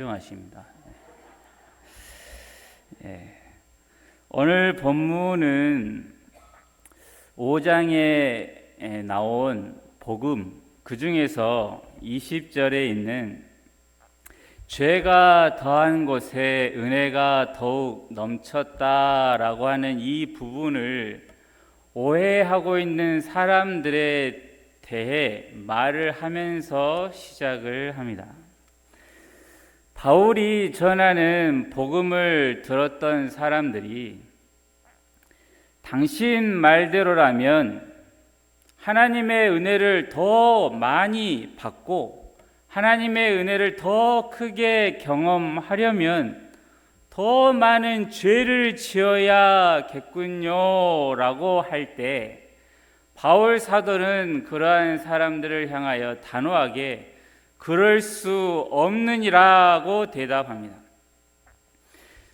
훌륭하십니다. 오늘 본문은 5장에 나온 복음, 그 중에서 20절에 있는 죄가 더한 곳에 은혜가 더욱 넘쳤다라고 하는 이 부분을 오해하고 있는 사람들에 대해 말을 하면서 시작을 합니다. 바울이 전하는 복음을 들었던 사람들이 당신 말대로라면 하나님의 은혜를 더 많이 받고 하나님의 은혜를 더 크게 경험하려면 더 많은 죄를 지어야겠군요 라고 할 때 바울 사도는 그러한 사람들을 향하여 단호하게 그럴 수 없느니라고 대답합니다.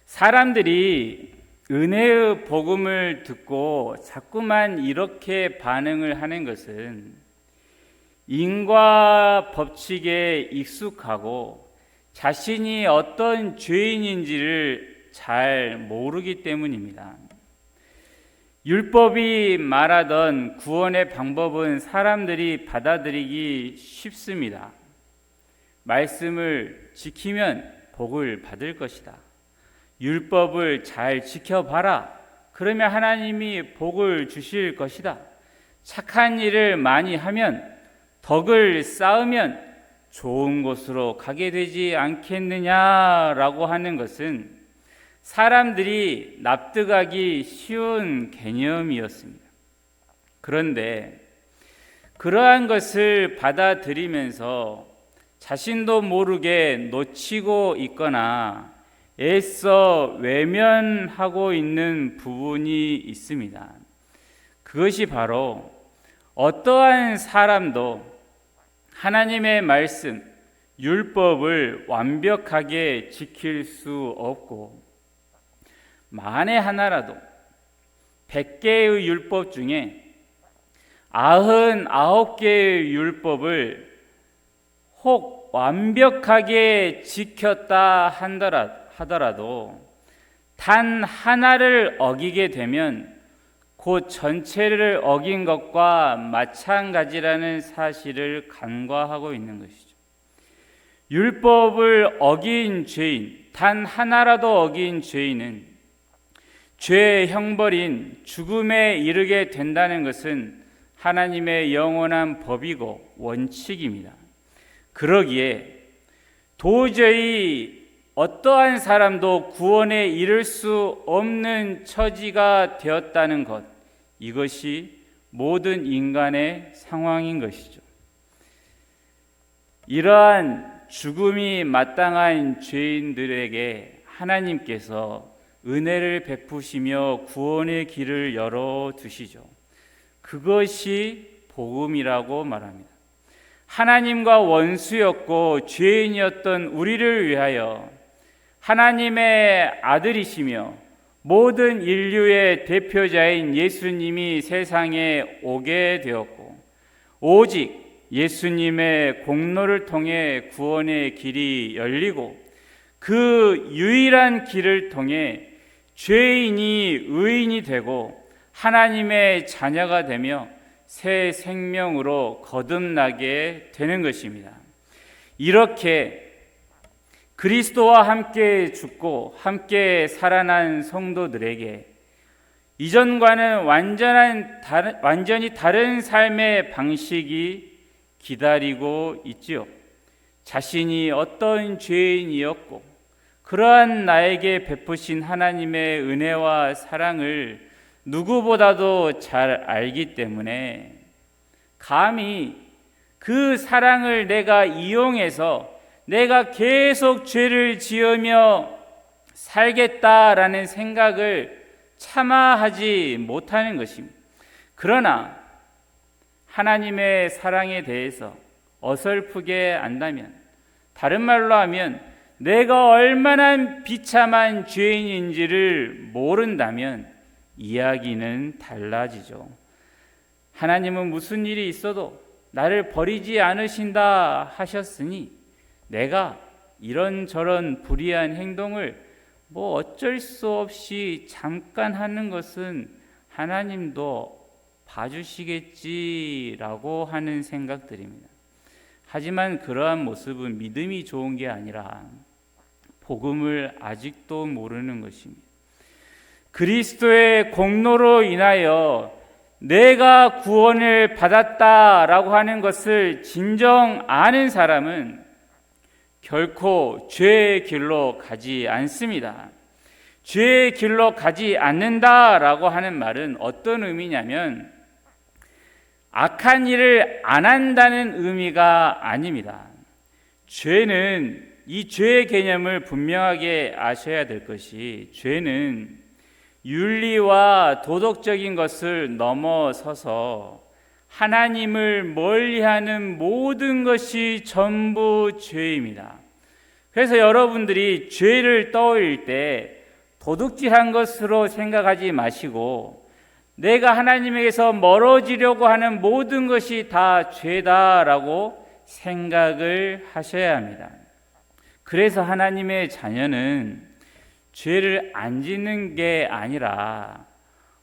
사람들이 은혜의 복음을 듣고 자꾸만 이렇게 반응을 하는 것은 인과 법칙에 익숙하고 자신이 어떤 죄인인지를 잘 모르기 때문입니다. 율법이 말하던 구원의 방법은 사람들이 받아들이기 쉽습니다. 말씀을 지키면 복을 받을 것이다. 율법을 잘 지켜봐라. 그러면 하나님이 복을 주실 것이다. 착한 일을 많이 하면 덕을 쌓으면 좋은 곳으로 가게 되지 않겠느냐라고 하는 것은 사람들이 납득하기 쉬운 개념이었습니다. 그런데 그러한 것을 받아들이면서 자신도 모르게 놓치고 있거나 애써 외면하고 있는 부분이 있습니다. 그것이 바로 어떠한 사람도 하나님의 말씀, 율법을 완벽하게 지킬 수 없고 만에 하나라도 100개의 율법 중에 99개의 율법을 혹 완벽하게 지켰다 하더라도 단 하나를 어기게 되면 곧 전체를 어긴 것과 마찬가지라는 사실을 간과하고 있는 것이죠. 율법을 어긴 죄인, 단 하나라도 어긴 죄인은 죄의 형벌인 죽음에 이르게 된다는 것은 하나님의 영원한 법이고 원칙입니다. 그러기에 도저히 어떠한 사람도 구원에 이를 수 없는 처지가 되었다는 것, 이것이 모든 인간의 상황인 것이죠. 이러한 죽음이 마땅한 죄인들에게 하나님께서 은혜를 베푸시며 구원의 길을 열어두시죠. 그것이 복음이라고 말합니다. 하나님과 원수였고 죄인이었던 우리를 위하여 하나님의 아들이시며 모든 인류의 대표자인 예수님이 세상에 오게 되었고 오직 예수님의 공로를 통해 구원의 길이 열리고 그 유일한 길을 통해 죄인이 의인이 되고 하나님의 자녀가 되며 새 생명으로 거듭나게 되는 것입니다. 이렇게 그리스도와 함께 죽고 함께 살아난 성도들에게 이전과는 완전히 다른 삶의 방식이 기다리고 있지요. 자신이 어떤 죄인이었고 그러한 나에게 베푸신 하나님의 은혜와 사랑을 누구보다도 잘 알기 때문에 감히 그 사랑을 내가 이용해서 내가 계속 죄를 지으며 살겠다라는 생각을 차마 하지 못하는 것입니다. 그러나 하나님의 사랑에 대해서 어설프게 안다면, 다른 말로 하면 내가 얼마나 비참한 죄인인지를 모른다면 이야기는 달라지죠. 하나님은 무슨 일이 있어도 나를 버리지 않으신다 하셨으니 내가 이런저런 불의한 행동을 어쩔 수 없이 잠깐 하는 것은 하나님도 봐주시겠지라고 하는 생각들입니다. 하지만 그러한 모습은 믿음이 좋은 게 아니라 복음을 아직도 모르는 것입니다. 그리스도의 공로로 인하여 내가 구원을 받았다라고 하는 것을 진정 아는 사람은 결코 죄의 길로 가지 않습니다. 죄의 길로 가지 않는다라고 하는 말은 어떤 의미냐면 악한 일을 안 한다는 의미가 아닙니다. 죄는, 이 죄의 개념을 분명하게 아셔야 될 것이, 죄는 윤리와 도덕적인 것을 넘어서서 하나님을 멀리하는 모든 것이 전부 죄입니다. 그래서 여러분들이 죄를 떠올릴 때 도둑질한 것으로 생각하지 마시고 내가 하나님에게서 멀어지려고 하는 모든 것이 다 죄다라고 생각을 하셔야 합니다. 그래서 하나님의 자녀는 죄를 안 짓는 게 아니라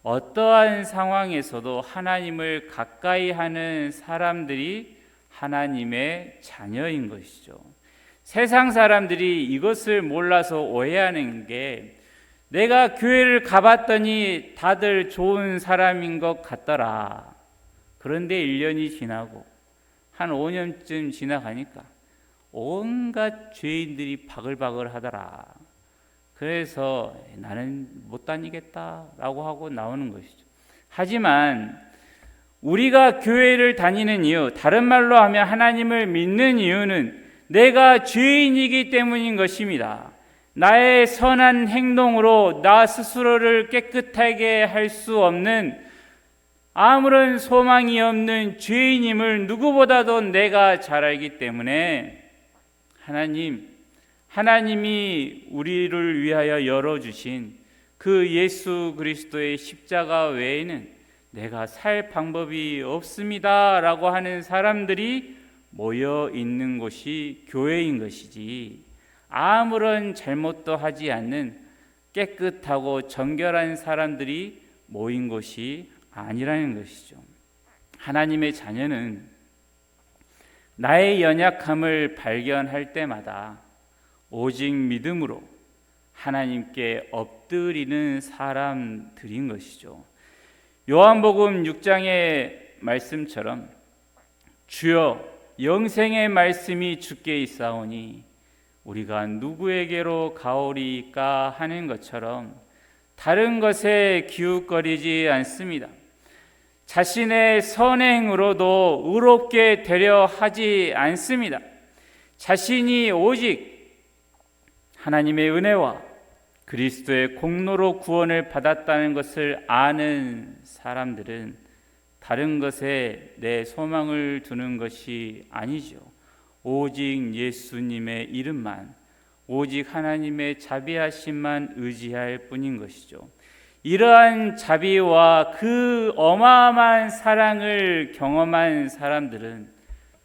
어떠한 상황에서도 하나님을 가까이 하는 사람들이 하나님의 자녀인 것이죠. 세상 사람들이 이것을 몰라서 오해하는 게, 내가 교회를 가봤더니 다들 좋은 사람인 것 같더라. 그런데 1년이 지나고 한 5년쯤 지나가니까 온갖 죄인들이 바글바글 하더라. 그래서 나는 못 다니겠다라고 하고 나오는 것이죠. 하지만 우리가 교회를 다니는 이유, 다른 말로 하면 하나님을 믿는 이유는 내가 죄인이기 때문인 것입니다. 나의 선한 행동으로 나 스스로를 깨끗하게 할 수 없는, 아무런 소망이 없는 죄인임을 누구보다도 내가 잘 알기 때문에 하나님이 우리를 위하여 열어주신 그 예수 그리스도의 십자가 외에는 내가 살 방법이 없습니다 라고 하는 사람들이 모여 있는 곳이 교회인 것이지, 아무런 잘못도 하지 않는 깨끗하고 정결한 사람들이 모인 곳이 아니라는 것이죠. 하나님의 자녀는 나의 연약함을 발견할 때마다 오직 믿음으로 하나님께 엎드리는 사람들인 것이죠. 요한복음 6장의 말씀처럼 주여 영생의 말씀이 주께 있사오니 우리가 누구에게로 가오리까 하는 것처럼 다른 것에 기웃거리지 않습니다. 자신의 선행으로도 의롭게 되려 하지 않습니다. 자신이 오직 하나님의 은혜와 그리스도의 공로로 구원을 받았다는 것을 아는 사람들은 다른 것에 내 소망을 두는 것이 아니죠. 오직 예수님의 이름만, 오직 하나님의 자비하심만 의지할 뿐인 것이죠. 이러한 자비와 그 어마어마한 사랑을 경험한 사람들은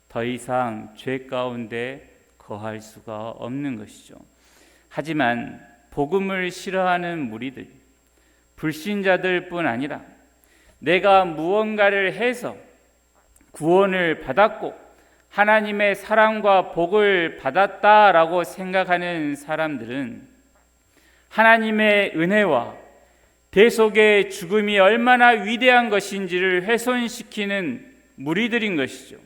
더 이상 죄 가운데 거할 수가 없는 것이죠. 하지만 복음을 싫어하는 무리들, 불신자들 뿐 아니라 내가 무언가를 해서 구원을 받았고 하나님의 사랑과 복을 받았다라고 생각하는 사람들은 하나님의 은혜와 대속의 죽음이 얼마나 위대한 것인지를 훼손시키는 무리들인 것이죠.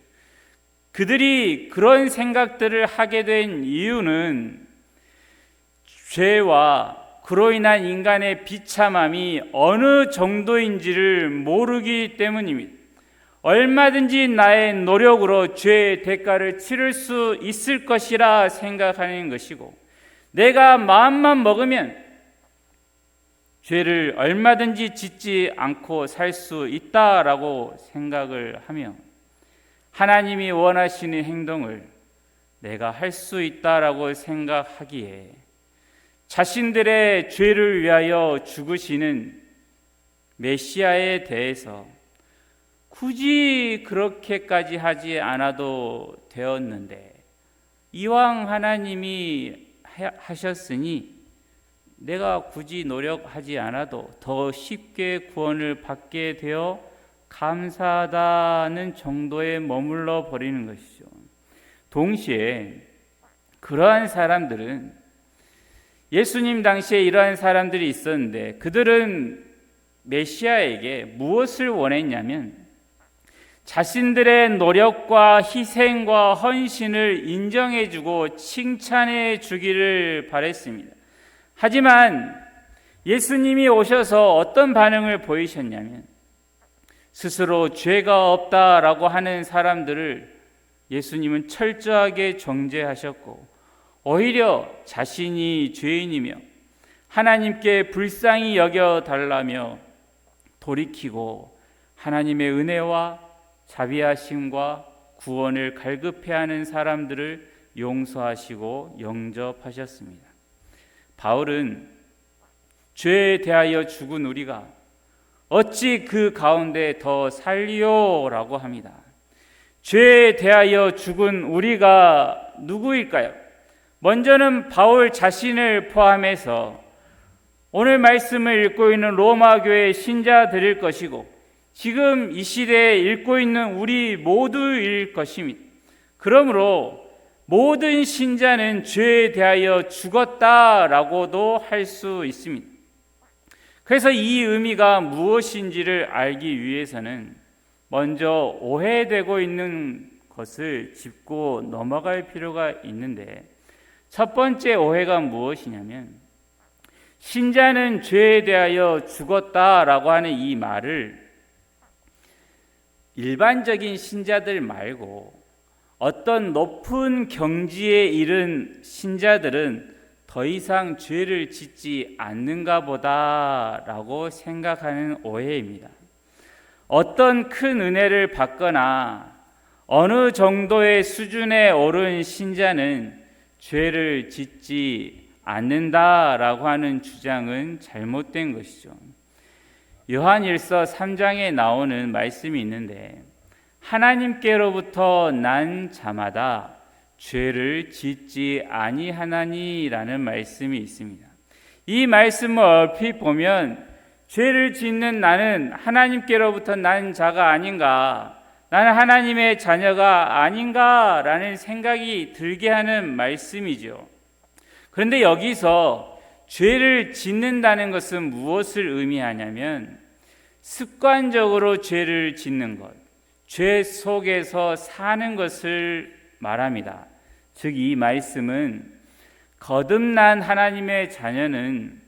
그들이 그런 생각들을 하게 된 이유는 죄와 그로 인한 인간의 비참함이 어느 정도인지를 모르기 때문입니다. 얼마든지 나의 노력으로 죄의 대가를 치를 수 있을 것이라 생각하는 것이고, 내가 마음만 먹으면 죄를 얼마든지 짓지 않고 살 수 있다라고 생각을 하며 하나님이 원하시는 행동을 내가 할 수 있다라고 생각하기에 자신들의 죄를 위하여 죽으시는 메시아에 대해서 굳이 그렇게까지 하지 않아도 되었는데 이왕 하나님이 하셨으니 내가 굳이 노력하지 않아도 더 쉽게 구원을 받게 되어 감사하다는 정도에 머물러 버리는 것이죠. 동시에 그러한 사람들은, 예수님 당시에 이러한 사람들이 있었는데, 그들은 메시아에게 무엇을 원했냐면 자신들의 노력과 희생과 헌신을 인정해주고 칭찬해 주기를 바랬습니다. 하지만 예수님이 오셔서 어떤 반응을 보이셨냐면, 스스로 죄가 없다라고 하는 사람들을 예수님은 철저하게 정죄하셨고, 오히려 자신이 죄인이며 하나님께 불쌍히 여겨달라며 돌이키고 하나님의 은혜와 자비하심과 구원을 갈급해하는 사람들을 용서하시고 영접하셨습니다. 바울은 죄에 대하여 죽은 우리가 어찌 그 가운데 더 살리오라고 합니다. 죄에 대하여 죽은 우리가 누구일까요? 먼저는 바울 자신을 포함해서 오늘 말씀을 읽고 있는 로마 교회 신자들일 것이고, 지금 이 시대에 읽고 있는 우리 모두일 것입니다. 그러므로 모든 신자는 죄에 대하여 죽었다라고도 할 수 있습니다. 그래서 이 의미가 무엇인지를 알기 위해서는 먼저 오해되고 있는 것을 짚고 넘어갈 필요가 있는데, 첫 번째 오해가 무엇이냐면, 신자는 죄에 대하여 죽었다라고 하는 이 말을 일반적인 신자들 말고 어떤 높은 경지에 이른 신자들은 더 이상 죄를 짓지 않는가 보다라고 생각하는 오해입니다. 어떤 큰 은혜를 받거나 어느 정도의 수준에 오른 신자는 죄를 짓지 않는다라고 하는 주장은 잘못된 것이죠. 요한일서 3장에 나오는 말씀이 있는데, 하나님께로부터 난 자마다 죄를 짓지 아니하나니라는 말씀이 있습니다. 이 말씀을 얼핏 보면 죄를 짓는 나는 하나님께로부터 난 자가 아닌가, 나는 하나님의 자녀가 아닌가라는 생각이 들게 하는 말씀이죠. 그런데 여기서 죄를 짓는다는 것은 무엇을 의미하냐면, 습관적으로 죄를 짓는 것, 죄 속에서 사는 것을 말합니다. 즉, 이 말씀은 거듭난 하나님의 자녀는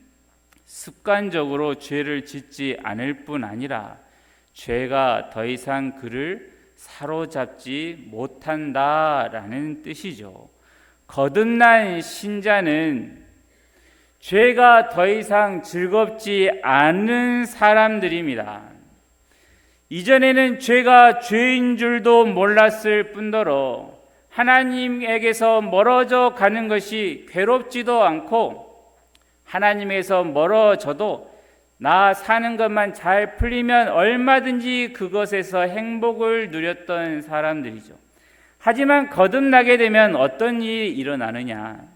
습관적으로 죄를 짓지 않을 뿐 아니라 죄가 더 이상 그를 사로잡지 못한다라는 뜻이죠. 거듭난 신자는 죄가 더 이상 즐겁지 않은 사람들입니다. 이전에는 죄가 죄인 줄도 몰랐을 뿐더러 하나님에게서 멀어져 가는 것이 괴롭지도 않고, 하나님에서 멀어져도 나 사는 것만 잘 풀리면 얼마든지 그것에서 행복을 누렸던 사람들이죠. 하지만 거듭나게 되면 어떤 일이 일어나느냐?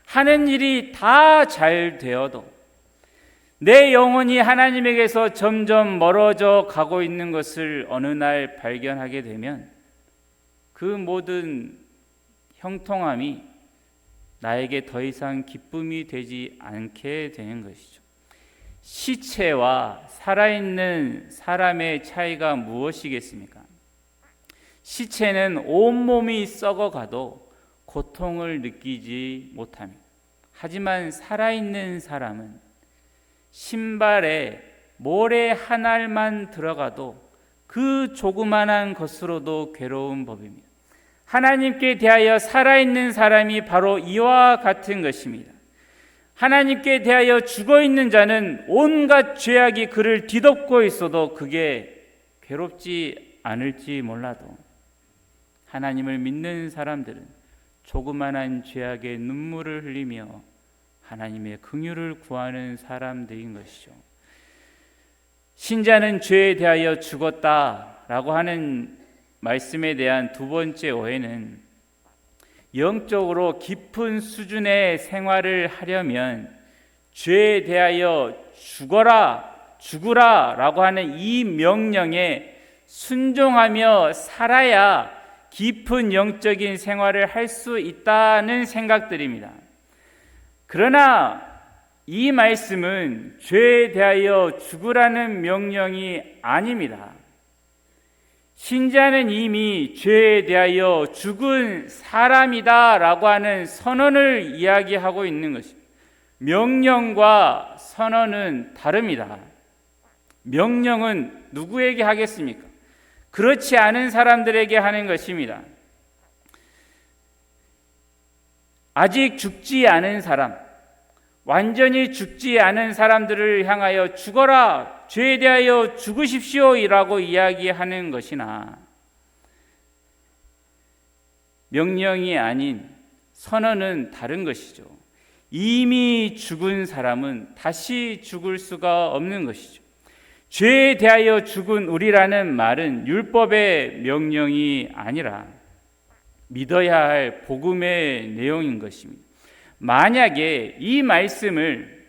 하는 일이 다 잘 되어도 내 영혼이 하나님에게서 점점 멀어져 가고 있는 것을 어느 날 발견하게 되면 그 모든 형통함이 나에게 더 이상 기쁨이 되지 않게 되는 것이죠. 시체와 살아있는 사람의 차이가 무엇이겠습니까? 시체는 온몸이 썩어가도 고통을 느끼지 못합니다. 하지만 살아있는 사람은 신발에 모래 한 알만 들어가도 그 조그만한 것으로도 괴로운 법입니다. 하나님께 대하여 살아있는 사람이 바로 이와 같은 것입니다. 하나님께 대하여 죽어있는 자는 온갖 죄악이 그를 뒤덮고 있어도 그게 괴롭지 않을지 몰라도, 하나님을 믿는 사람들은 조그만한 죄악의 눈물을 흘리며 하나님의 긍휼을 구하는 사람들인 것이죠. 신자는 죄에 대하여 죽었다라고 하는 말씀에 대한 두 번째 오해는, 영적으로 깊은 수준의 생활을 하려면 죄에 대하여 죽으라 라고 하는 이 명령에 순종하며 살아야 깊은 영적인 생활을 할 수 있다는 생각들입니다. 그러나 이 말씀은 죄에 대하여 죽으라는 명령이 아닙니다. 신자는 이미 죄에 대하여 죽은 사람이다 라고 하는 선언을 이야기하고 있는 것입니다. 명령과 선언은 다릅니다. 명령은 누구에게 하겠습니까? 그렇지 않은 사람들에게 하는 것입니다. 아직 죽지 않은 사람, 완전히 죽지 않은 사람들을 향하여 죽어라, 죄에 대하여 죽으십시오라고 이야기하는 것이나, 명령이 아닌 선언은 다른 것이죠. 이미 죽은 사람은 다시 죽을 수가 없는 것이죠. 죄에 대하여 죽은 우리라는 말은 율법의 명령이 아니라 믿어야 할 복음의 내용인 것입니다. 만약에 이 말씀을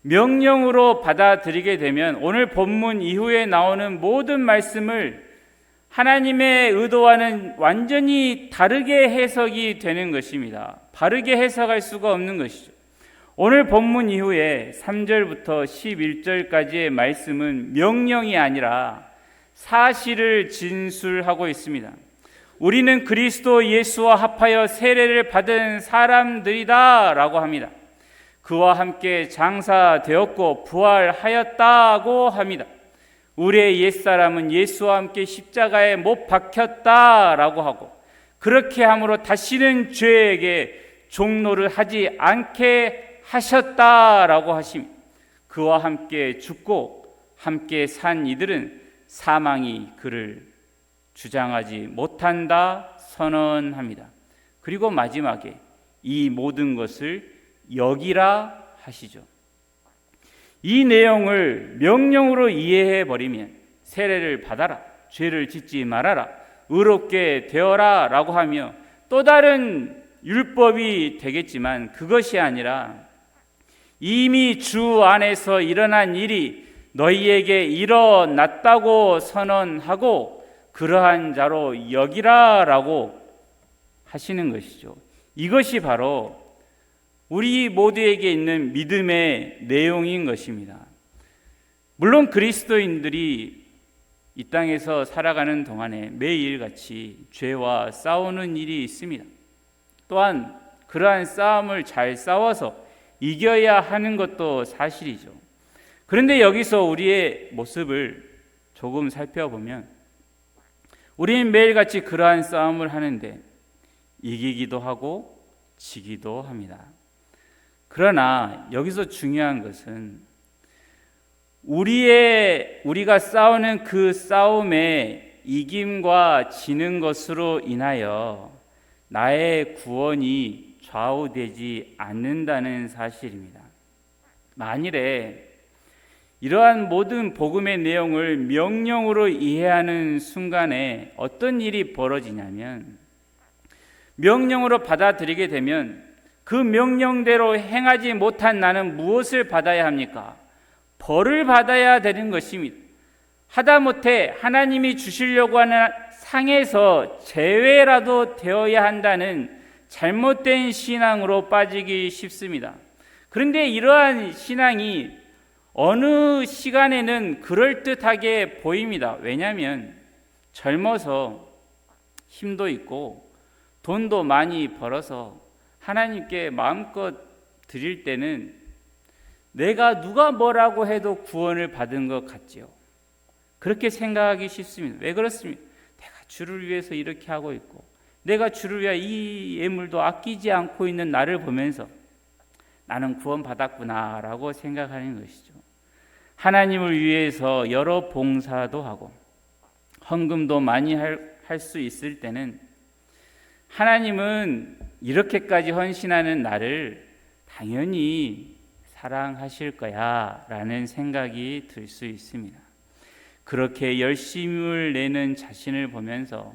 명령으로 받아들이게 되면 오늘 본문 이후에 나오는 모든 말씀을 하나님의 의도와는 완전히 다르게 해석이 되는 것입니다. 바르게 해석할 수가 없는 것이죠. 오늘 본문 이후에 3절부터 11절까지의 말씀은 명령이 아니라 사실을 진술하고 있습니다. 우리는 그리스도 예수와 합하여 세례를 받은 사람들이다 라고 합니다. 그와 함께 장사되었고 부활하였다고 합니다. 우리의 옛사람은 예수와 함께 십자가에 못 박혔다 라고 하고, 그렇게 함으로 다시는 죄에게 종노를 하지 않게 하셨다 라고 하십니다. 그와 함께 죽고 함께 산 이들은 사망이 그를 주장하지 못한다 선언합니다. 그리고 마지막에 이 모든 것을 여기라 하시죠. 이 내용을 명령으로 이해해 버리면 세례를 받아라, 죄를 짓지 말아라, 의롭게 되어라 라고 하며 또 다른 율법이 되겠지만, 그것이 아니라 이미 주 안에서 일어난 일이 너희에게 일어났다고 선언하고 그러한 자로 여기라 라고 하시는 것이죠. 이것이 바로 우리 모두에게 있는 믿음의 내용인 것입니다. 물론 그리스도인들이 이 땅에서 살아가는 동안에 매일같이 죄와 싸우는 일이 있습니다. 또한 그러한 싸움을 잘 싸워서 이겨야 하는 것도 사실이죠. 그런데 여기서 우리의 모습을 조금 살펴보면 우리는 매일같이 그러한 싸움을 하는데 이기기도 하고 지기도 합니다. 그러나 여기서 중요한 것은 우리가 싸우는 그 싸움에 이김과 지는 것으로 인하여 나의 구원이 좌우되지 않는다는 사실입니다. 만일에 이러한 모든 복음의 내용을 명령으로 이해하는 순간에 어떤 일이 벌어지냐면, 명령으로 받아들이게 되면 그 명령대로 행하지 못한 나는 무엇을 받아야 합니까? 벌을 받아야 되는 것입니다. 하다못해 하나님이 주시려고 하는 상에서 제외라도 되어야 한다는 잘못된 신앙으로 빠지기 쉽습니다. 그런데 이러한 신앙이 어느 시간에는 그럴듯하게 보입니다. 왜냐하면 젊어서 힘도 있고 돈도 많이 벌어서 하나님께 마음껏 드릴 때는 내가 누가 뭐라고 해도 구원을 받은 것 같지요. 그렇게 생각하기 쉽습니다. 왜 그렇습니까? 내가 주를 위해서 이렇게 하고 있고, 내가 주를 위해 이 예물도 아끼지 않고 있는 나를 보면서 나는 구원 받았구나 라고 생각하는 것이죠. 하나님을 위해서 여러 봉사도 하고 헌금도 많이 할 수 있을 때는 하나님은 이렇게까지 헌신하는 나를 당연히 사랑하실 거야 라는 생각이 들 수 있습니다. 그렇게 열심을 내는 자신을 보면서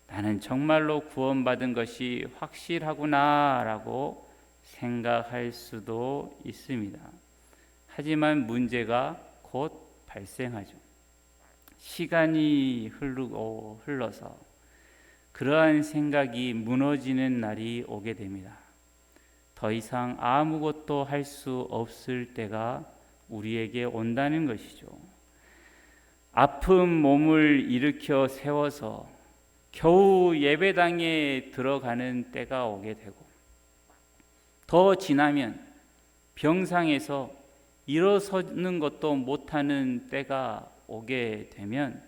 나는 정말로 구원받은 것이 확실하구나라고 생각할 수도 있습니다. 하지만 문제가 곧 발생하죠. 시간이 흘러서 그러한 생각이 무너지는 날이 오게 됩니다. 더 이상 아무것도 할 수 없을 때가 우리에게 온다는 것이죠. 아픈 몸을 일으켜 세워서 겨우 예배당에 들어가는 때가 오게 되고, 더 지나면 병상에서 일어서는 것도 못하는 때가 오게 되면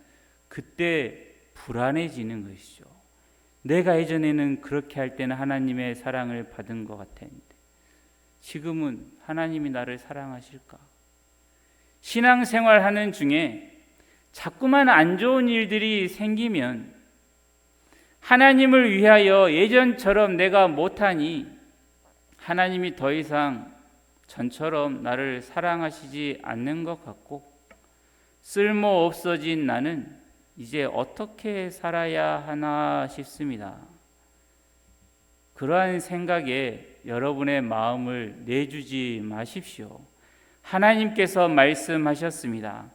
그때 불안해지는 것이죠. 내가 예전에는 그렇게 할 때는 하나님의 사랑을 받은 것 같았는데 지금은 하나님이 나를 사랑하실까? 신앙생활하는 중에 자꾸만 안 좋은 일들이 생기면 하나님을 위하여 예전처럼 내가 못하니 하나님이 더 이상 전처럼 나를 사랑하시지 않는 것 같고, 쓸모없어진 나는 이제 어떻게 살아야 하나 싶습니다. 그러한 생각에 여러분의 마음을 내주지 마십시오. 하나님께서 말씀하셨습니다.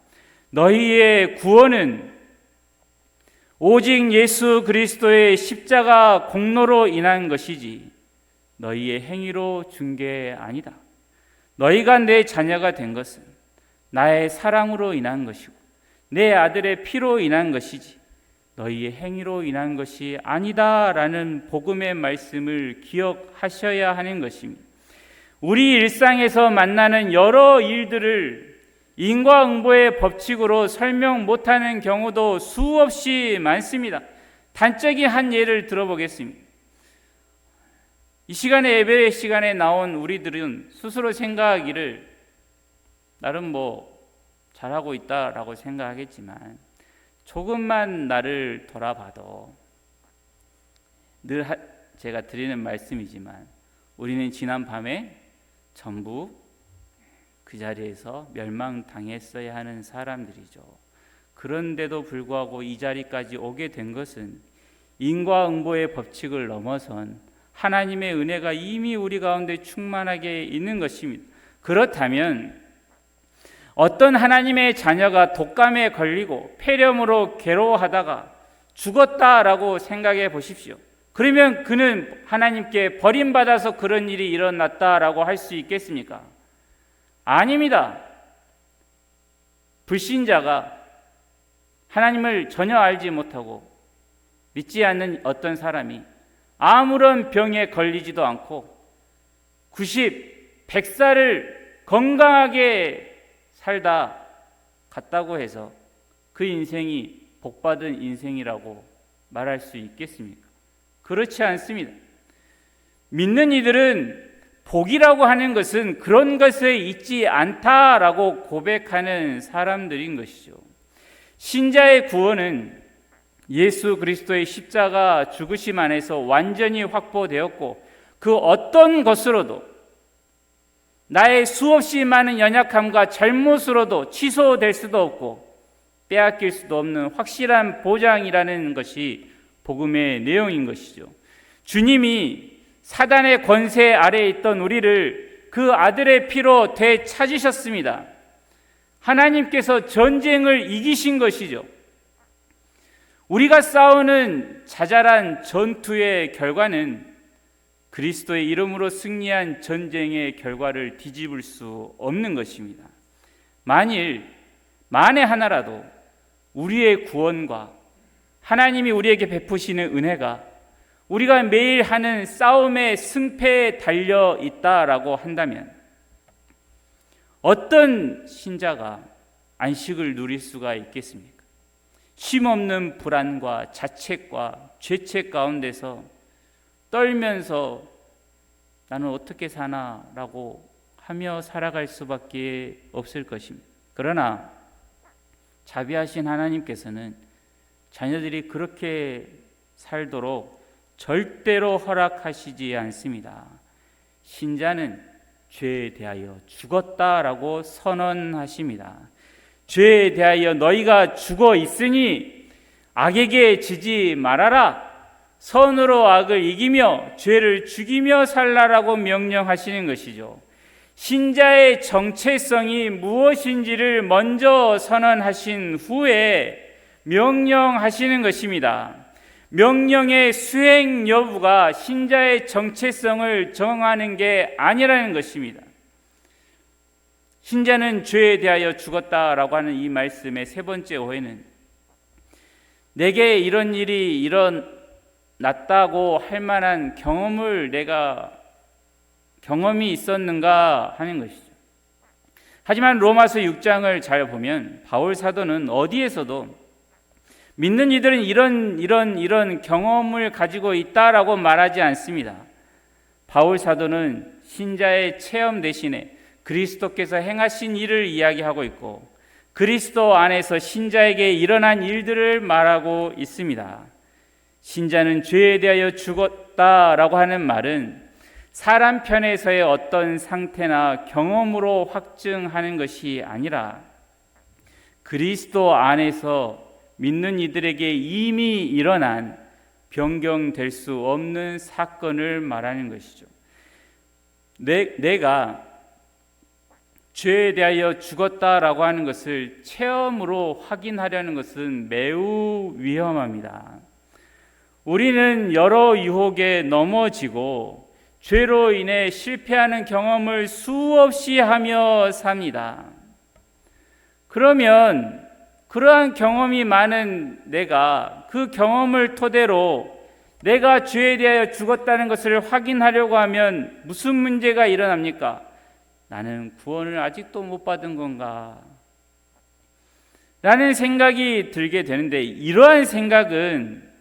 너희의 구원은 오직 예수 그리스도의 십자가 공로로 인한 것이지 너희의 행위로 준 게 아니다. 너희가 내 자녀가 된 것은 나의 사랑으로 인한 것이고 내 아들의 피로 인한 것이지 너희의 행위로 인한 것이 아니다라는 복음의 말씀을 기억하셔야 하는 것입니다. 우리 일상에서 만나는 여러 일들을 인과응보의 법칙으로 설명 못하는 경우도 수없이 많습니다. 단적인 한 예를 들어보겠습니다. 이 시간에 예배 시간에 나온 우리들은 스스로 생각하기를 나름 잘하고 있다라고 생각하겠지만 조금만 나를 돌아봐도 늘 제가 드리는 말씀이지만 우리는 지난 밤에 전부 그 자리에서 멸망당했어야 하는 사람들이죠. 그런데도 불구하고 이 자리까지 오게 된 것은 인과응보의 법칙을 넘어선 하나님의 은혜가 이미 우리 가운데 충만하게 있는 것입니다. 그렇다면 어떤 하나님의 자녀가 독감에 걸리고 폐렴으로 괴로워하다가 죽었다라고 생각해 보십시오. 그러면 그는 하나님께 버림받아서 그런 일이 일어났다라고 할 수 있겠습니까? 아닙니다. 불신자가 하나님을 전혀 알지 못하고 믿지 않는 어떤 사람이 아무런 병에 걸리지도 않고 90, 100살을 건강하게 살다 갔다고 해서 그 인생이 복받은 인생이라고 말할 수 있겠습니까? 그렇지 않습니다. 믿는 이들은 복이라고 하는 것은 그런 것에 있지 않다라고 고백하는 사람들인 것이죠. 신자의 구원은 예수 그리스도의 십자가 죽으심 안에서 완전히 확보되었고 그 어떤 것으로도 나의 수없이 많은 연약함과 잘못으로도 취소될 수도 없고 빼앗길 수도 없는 확실한 보장이라는 것이 복음의 내용인 것이죠. 주님이 사단의 권세 아래에 있던 우리를 그 아들의 피로 되찾으셨습니다. 하나님께서 전쟁을 이기신 것이죠. 우리가 싸우는 자잘한 전투의 결과는 그리스도의 이름으로 승리한 전쟁의 결과를 뒤집을 수 없는 것입니다. 만에 하나라도 우리의 구원과 하나님이 우리에게 베푸시는 은혜가 우리가 매일 하는 싸움의 승패에 달려 있다라고 한다면 어떤 신자가 안식을 누릴 수가 있겠습니까? 쉼없는 불안과 자책과 죄책 가운데서 떨면서 나는 어떻게 사나라고 하며 살아갈 수밖에 없을 것입니다. 그러나 자비하신 하나님께서는 자녀들이 그렇게 살도록 절대로 허락하시지 않습니다. 신자는 죄에 대하여 죽었다라고 선언하십니다. 죄에 대하여 너희가 죽어 있으니 악에게 지지 말아라. 선으로 악을 이기며 죄를 죽이며 살라라고 명령하시는 것이죠. 신자의 정체성이 무엇인지를 먼저 선언하신 후에 명령하시는 것입니다. 명령의 수행 여부가 신자의 정체성을 정하는 게 아니라는 것입니다. 신자는 죄에 대하여 죽었다라고 하는 이 말씀의 세 번째 오해는 내게 이런 일이 일어났다고 할 만한 경험이 있었는가 하는 것이죠. 하지만 로마서 6장을 잘 보면 바울 사도는 어디에서도 믿는 이들은 이런 경험을 가지고 있다라고 말하지 않습니다. 바울 사도는 신자의 체험 대신에 그리스도께서 행하신 일을 이야기하고 있고 그리스도 안에서 신자에게 일어난 일들을 말하고 있습니다. 신자는 죄에 대하여 죽었다라고 하는 말은 사람 편에서의 어떤 상태나 경험으로 확증하는 것이 아니라 그리스도 안에서 믿는 이들에게 이미 일어난 변경될 수 없는 사건을 말하는 것이죠. 내가 죄에 대하여 죽었다라고 하는 것을 체험으로 확인하려는 것은 매우 위험합니다. 우리는 여러 유혹에 넘어지고 죄로 인해 실패하는 경험을 수없이 하며 삽니다. 그러면 그러한 경험이 많은 내가 그 경험을 토대로 내가 죄에 대하여 죽었다는 것을 확인하려고 하면 무슨 문제가 일어납니까? 나는 구원을 아직도 못 받은 건가? 라는 생각이 들게 되는데 이러한 생각은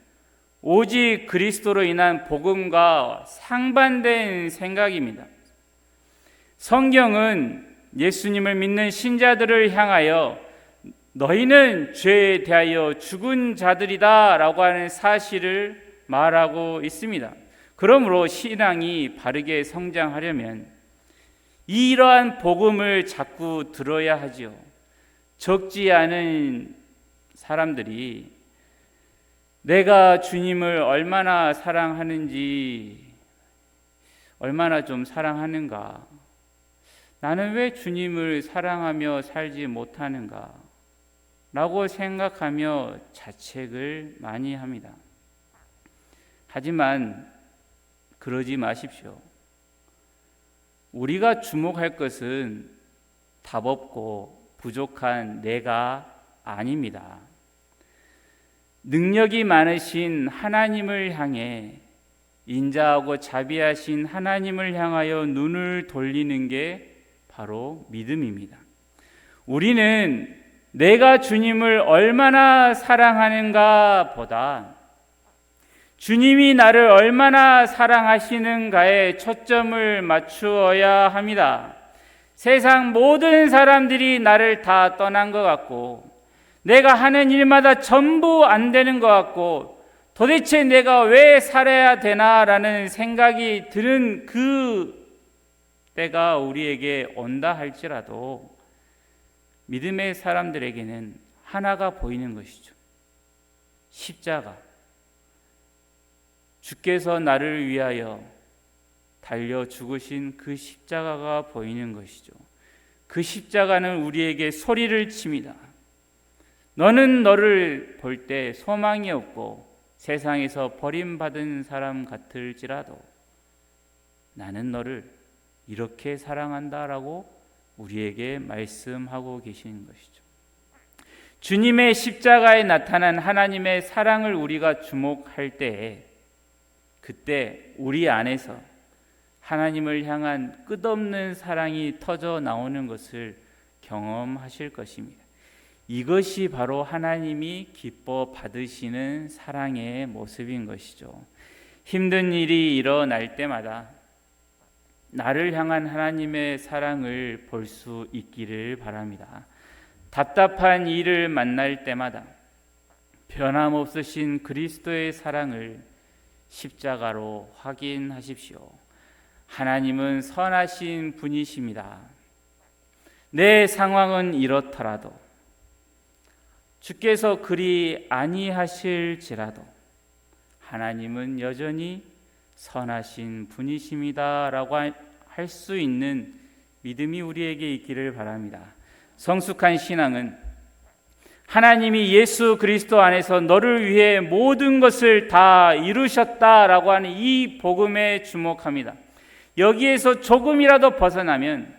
오직 그리스도로 인한 복음과 상반된 생각입니다. 성경은 예수님을 믿는 신자들을 향하여 너희는 죄에 대하여 죽은 자들이다 라고 하는 사실을 말하고 있습니다. 그러므로 신앙이 바르게 성장하려면 이러한 복음을 자꾸 들어야 하지요. 적지 않은 사람들이 내가 주님을 얼마나 사랑하는지, 얼마나 좀 사랑하는가, 나는 왜 주님을 사랑하며 살지 못하는가 라고 생각하며 자책을 많이 합니다. 하지만 그러지 마십시오. 우리가 주목할 것은 답 없고 부족한 내가 아닙니다. 능력이 많으신 하나님을 향해, 인자하고 자비하신 하나님을 향하여 눈을 돌리는 게 바로 믿음입니다. 우리는 내가 주님을 얼마나 사랑하는가 보다 주님이 나를 얼마나 사랑하시는가에 초점을 맞추어야 합니다. 세상 모든 사람들이 나를 다 떠난 것 같고 내가 하는 일마다 전부 안 되는 것 같고 도대체 내가 왜 살아야 되나라는 생각이 드는 그 때가 우리에게 온다 할지라도 믿음의 사람들에게는 하나가 보이는 것이죠. 십자가. 주께서 나를 위하여 달려 죽으신 그 십자가가 보이는 것이죠. 그 십자가는 우리에게 소리를 칩니다. 너는 너를 볼 때 소망이 없고 세상에서 버림받은 사람 같을지라도 나는 너를 이렇게 사랑한다라고 우리에게 말씀하고 계시는 것이죠. 주님의 십자가에 나타난 하나님의 사랑을 우리가 주목할 때에 그때 우리 안에서 하나님을 향한 끝없는 사랑이 터져 나오는 것을 경험하실 것입니다. 이것이 바로 하나님이 기뻐 받으시는 사랑의 모습인 것이죠. 힘든 일이 일어날 때마다 나를 향한 하나님의 사랑을 볼 수 있기를 바랍니다. 답답한 일을 만날 때마다 변함없으신 그리스도의 사랑을 십자가로 확인하십시오. 하나님은 선하신 분이십니다. 내 상황은 이렇더라도 주께서 그리 아니하실지라도 하나님은 여전히 선하신 분이십니다 라고 할 수 있는 믿음이 우리에게 있기를 바랍니다. 성숙한 신앙은 하나님이 예수 그리스도 안에서 너를 위해 모든 것을 다 이루셨다라고 하는 이 복음에 주목합니다. 여기에서 조금이라도 벗어나면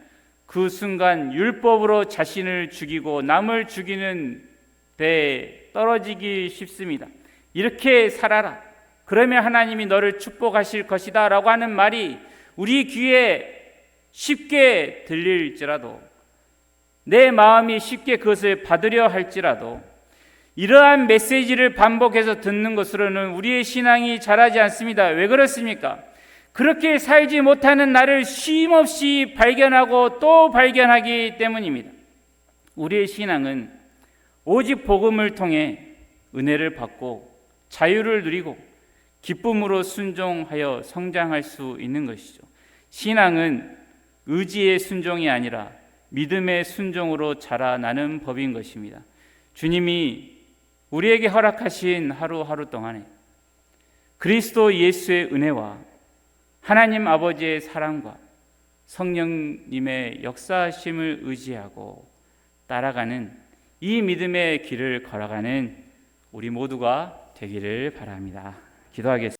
그 순간 율법으로 자신을 죽이고 남을 죽이는 배에 떨어지기 쉽습니다. 이렇게 살아라. 그러면 하나님이 너를 축복하실 것이다 라고 하는 말이 우리 귀에 쉽게 들릴지라도, 내 마음이 쉽게 그것을 받으려 할지라도, 이러한 메시지를 반복해서 듣는 것으로는 우리의 신앙이 자라지 않습니다. 왜 그렇습니까? 그렇게 살지 못하는 나를 쉼없이 발견하고 또 발견하기 때문입니다. 우리의 신앙은 오직 복음을 통해 은혜를 받고 자유를 누리고 기쁨으로 순종하여 성장할 수 있는 것이죠. 신앙은 의지의 순종이 아니라 믿음의 순종으로 자라나는 법인 것입니다. 주님이 우리에게 허락하신 하루하루 동안에 그리스도 예수의 은혜와 하나님 아버지의 사랑과 성령님의 역사하심을 의지하고 따라가는 이 믿음의 길을 걸어가는 우리 모두가 되기를 바랍니다. 기도하겠습니다.